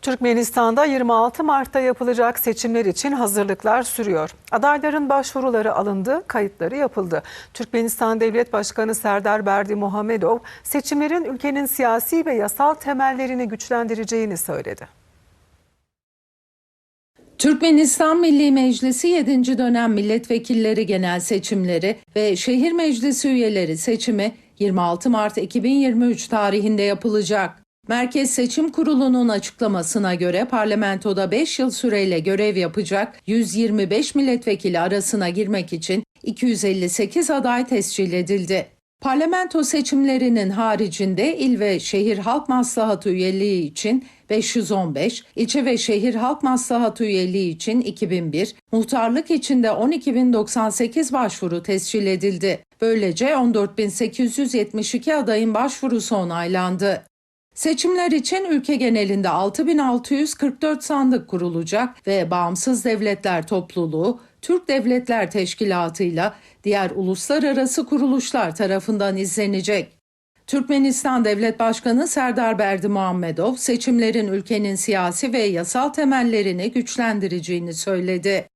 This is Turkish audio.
Türkmenistan'da 26 Mart'ta yapılacak seçimler için hazırlıklar sürüyor. Adayların başvuruları alındı, kayıtları yapıldı. Türkmenistan Devlet Başkanı Serdar Berdimuhamedov, seçimlerin ülkenin siyasi ve yasal temellerini güçlendireceğini söyledi. Türkmenistan Milli Meclisi 7. dönem milletvekilleri genel seçimleri ve şehir meclisi üyeleri seçimi 26 Mart 2023 tarihinde yapılacak. Merkez Seçim Kurulu'nun açıklamasına göre parlamentoda 5 yıl süreyle görev yapacak 125 milletvekili arasına girmek için 258 aday tescil edildi. Parlamento seçimlerinin haricinde il ve şehir halk maslahatı üyeliği için 515, ilçe ve şehir halk maslahatı üyeliği için 2001, muhtarlık için de 12.098 başvuru tescil edildi. Böylece 14.872 adayın başvurusu onaylandı. Seçimler için ülke genelinde 6.644 sandık kurulacak ve Bağımsız Devletler Topluluğu, Türk Devletler Teşkilatı ile diğer uluslararası kuruluşlar tarafından izlenecek. Türkmenistan Devlet Başkanı Serdar Berdimuhamedov, seçimlerin ülkenin siyasi ve yasal temellerini güçlendireceğini söyledi.